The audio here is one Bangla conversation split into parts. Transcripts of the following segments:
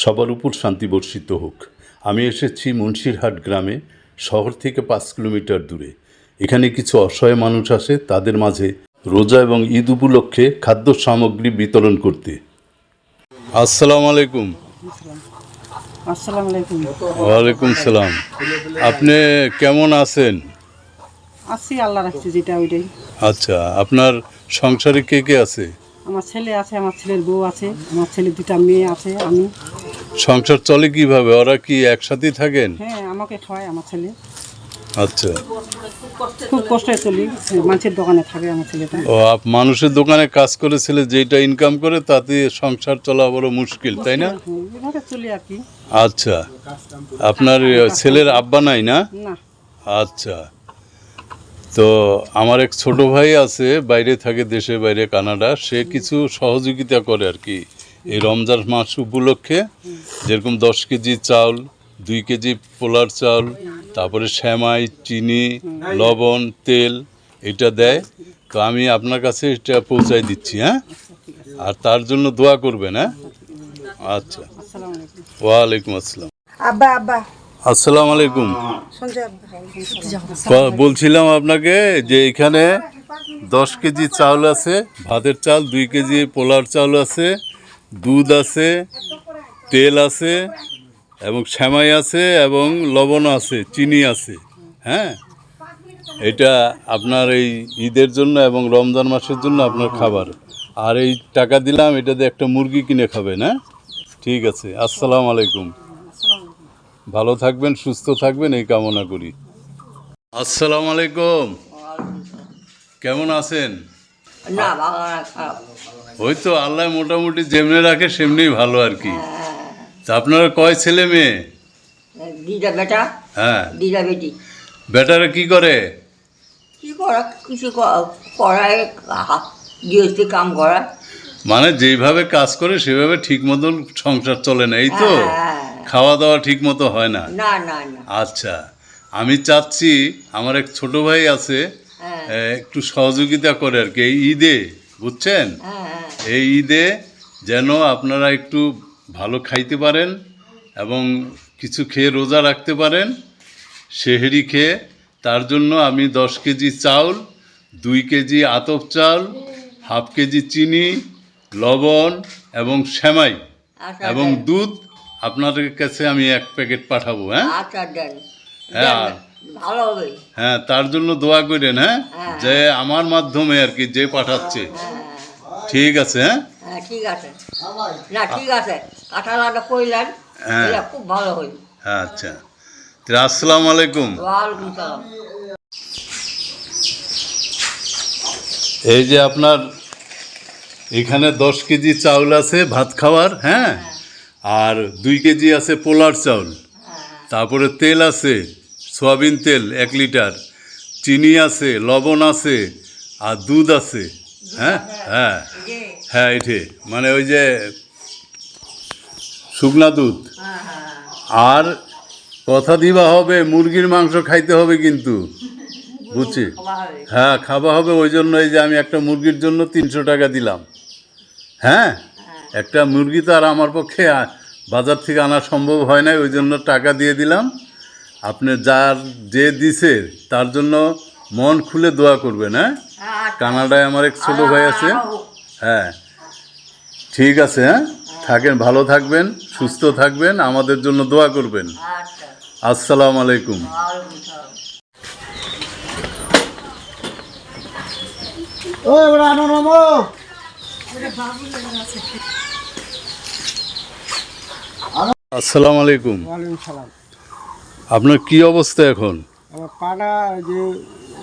সবার উপর শান্তি বর্ষিত হোক। আমি এসেছি মুন্সিরহাট গ্রামে, শহর থেকে 5 কিলোমিটার দূরে। এখানে কিছু অসহায় মানুষ আসে, তাদের মাঝে রোজা এবং ঈদ উপলক্ষে খাদ্য সামগ্রী বিতরণ করতে। আসসালামু আলাইকুম। আসসালামু আলাইকুম। ওয়ালাইকুম সালাম। আপনি কেমন আছেন? আছি, আল্লাহ রাখছি যেটা ওইটাই। আচ্ছা, আপনার সংসারে কে কে আছে? আমার ছেলে আছে, আমার ছেলের বউ আছে, আমার ছেলের 2টা মেয়ে আছে, আমি। সংসার চলে কিভাবে? ওরা কি একসাথেই থাকেন? হ্যাঁ, আমাকে খাওয়ায় আমার ছেলে। আচ্ছা, খুব কষ্টে চলি, মাছের দোকানে থাকে আমার ছেলেটা। ও মানুষের দোকানে কাজ করে ছেলে যেটা ইনকাম করে তাতে সংসার চলা বড় মুশকিল, তাই না? এভাবে চলি আর কি। আচ্ছা, আপনার ছেলের আব্বা নাই না? না। আচ্ছা, তো আমার এক ছোট ভাই আছে, বাইরে থাকে, দেশে বাইরে, কানাডা। সে কিছু সহযোগিতা করে আর কি এই রমজান মাস উপলক্ষে। যেরকম 10 কেজি চাউল, 2 কেজি পোলার চাউল, তারপরে সেমাই, চিনি, লবণ, তেল, এটা দেয়। তো আমি আপনার কাছে এটা পৌঁছাই দিচ্ছি, হ্যাঁ? আর তার জন্য দোয়া করবেন, হ্যাঁ? আচ্ছা, আসসালামু আলাইকুম। ওয়ালাইকুম আসসালাম। আব্বা আব্বা আসসালামু আলাইকুম। সঞ্জয় আব্বা, বলছিলাম আপনাকে যে এখানে 10 কেজি চাউল আছে, ভাতের চাল, 2 কেজি পোলার চাউল আছে, দুধ আছে, তেল আছে, এবং সেমাই আছে, এবং লবণ আছে, চিনি আছে, হ্যাঁ? এটা আপনার এই ঈদের জন্য এবং রমজান মাসের জন্য আপনার খাবার। আর এই টাকা দিলাম, এটা দিয়ে একটা মুরগি কিনে খাবেন, হ্যাঁ? ঠিক আছে, আসসালামু আলাইকুম। ভালো থাকবেন, সুস্থ থাকবেন, এই কামনা করি। আসসালামু আলাইকুম। কেমন আছেন? না বাবা খারাপ। ওই তো আল্লাহ মোটামুটি যেমনি রাখে সেমনি ভালো আর কি। তা আপনারা কয় ছেলে মেয়ে? 2টা বেটা, হ্যাঁ। 2টা বেটি। বেটারা কি করে? কি করা, কিছু করায়, গৃহস্থী কাম করা। মানে যেইভাবে কাজ করে সেভাবে ঠিক মতন সংসার চলে না, এই তো? খাওয়া দাওয়া ঠিক মতো হয় না? না না না। আচ্ছা, আমি চাচ্ছি আমার এক ছোট ভাই আছে, একটু সহযোগিতা করে আর কি এই ঈদে, বুঝছেন? এই ঈদে যেন আপনারা একটু ভালো খাইতে পারেন এবং কিছু খেয়ে রোজা রাখতে পারেন, সেহরি খেয়ে। তার জন্য আমি 10 কেজি চাউল, 2 কেজি আতপ চাল, হাফ কেজি চিনি, লবণ এবং সেমাই এবং দুধ আপনাদের কাছে আমি 1 প্যাকেট পাঠাবো, হ্যাঁ? আচ্ছা দেন। হ্যাঁ, ভালো হবে। হ্যাঁ, তার জন্য দোয়া করেন, হ্যাঁ? যে আমার মাধ্যমে আর কি যে পাঠাচ্ছে। ঠিক আছে, হ্যাঁ? হ্যাঁ ঠিক আছে। না ঠিক আছে, কাঁঠালাটা কইলেন, এটা খুব ভালো হইল। হ্যাঁ, আচ্ছা, তো আসসালামু আলাইকুম। ওয়ালাইকুম সালাম। এই যে আপনার এখানে 10 কেজি চাউল আছে ভাত খাওয়ার, হ্যাঁ? আর 2 কেজি আছে পোলার চাউল, তারপরে তেল আছে, সয়াবিন তেল 1 লিটার, চিনি আছে, লবণ আছে, আর দুধ আছে, হ্যাঁ? হ্যাঁ হ্যাঁ, এটে মানে ওই যে শুকনা দুধ। আর কথা দিবা হবে, মুরগির মাংস খাইতে হবে কিন্তু, বুঝছি? হ্যাঁ, খাওয়া হবে। ওই জন্য এই যে আমি একটা মুরগির জন্য 300 টাকা দিলাম, হ্যাঁ? একটা মুরগি তো আর আমার পক্ষে বাজার থেকে আনা সম্ভব হয় না, ওই জন্য টাকা দিয়ে দিলাম। আপনি যার যে দিছে তার জন্য মন খুলে দোয়া করবেন, হ্যাঁ? কানাডায় আমার এক ছোটো ভাই আছে, হ্যাঁ। ঠিক আছে, হ্যাঁ? থাকেন, ভালো থাকবেন, সুস্থ থাকবেন, আমাদের জন্য দোয়া করবেন। আসসালামু আলাইকুম। আসসালামু আলাইকুম। ওয়ালাইকুম সালাম। আপনার কি অবস্থা এখন? আমার পাড়া যে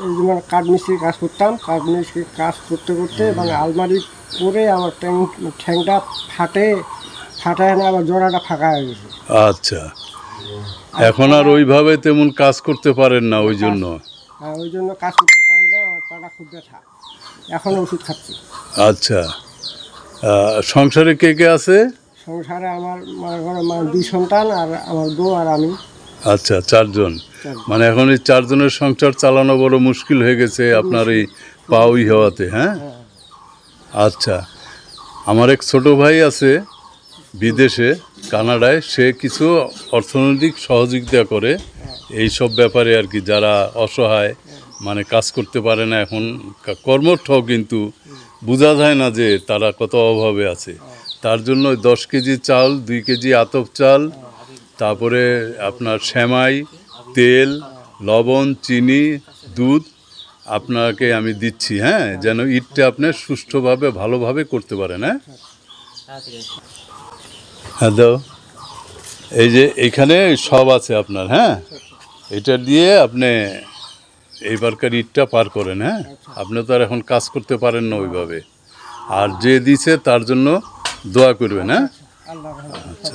এই যেমন কাঠমিস্ত্রির কাজ করতাম, কাঠমিস্ত্রির কাজ করতে করতে মানে আলমারি করে আমার ঠ্যাংটা ফাটায় না, আমার জোড়াটা ফাঁকা হয়ে গেছে। আচ্ছা, এখন আর ওইভাবে তেমন কাজ করতে পারেন না, ওই জন্য? হ্যাঁ, ওই জন্য কাজ করতে পারি না, আমার পাটা খুব ব্যথা, এখন ওষুধ খাচ্ছি। আচ্ছা, সংসারে কে কে আছে? সংসারে আমার মনে করো 2 সন্তান, আর আমার বউ আর আমি। আচ্ছা, 4 জন। মানে এখন এই 4 জনের সংসার চালানো বড় মুশকিল হয়ে গেছে আপনার এই পাউই হওয়াতে, হ্যাঁ? আচ্ছা, আমার এক ছোট ভাই আছে, বিদেশে কানাডায়, সে কিছু অর্থনৈতিক সহযোগিতা করে এই সব ব্যাপারে আর কি, যারা অসহায় মানে কাজ করতে পারে না এখন, কর্মঠ কিন্তু বোঝা যায় না যে তারা কত অভাবে আছে। তার জন্য 10 কেজি চাল, 2 কেজি আতপ চাল, তারপরে আপনার সেমাই, তেল, লবণ, চিনি, দুধ আপনাকে আমি দিচ্ছি, হ্যাঁ, যেন ঈদটা আপনি সুষ্ঠুভাবে ভালোভাবে করতে পারেন। হ্যাঁ, হ্যাঁ দাও, এই যে এইখানে সব আছে আপনার। হ্যাঁ, এটা দিয়ে আপনি এইবারকার ঈদটা পার করেন। হ্যাঁ, আপনি তো আর এখন কাজ করতে পারেন না ওইভাবে, আর যে দিছে তার জন্য দোয়া করবেন। হ্যাঁ, আল্লাহ আচ্ছা।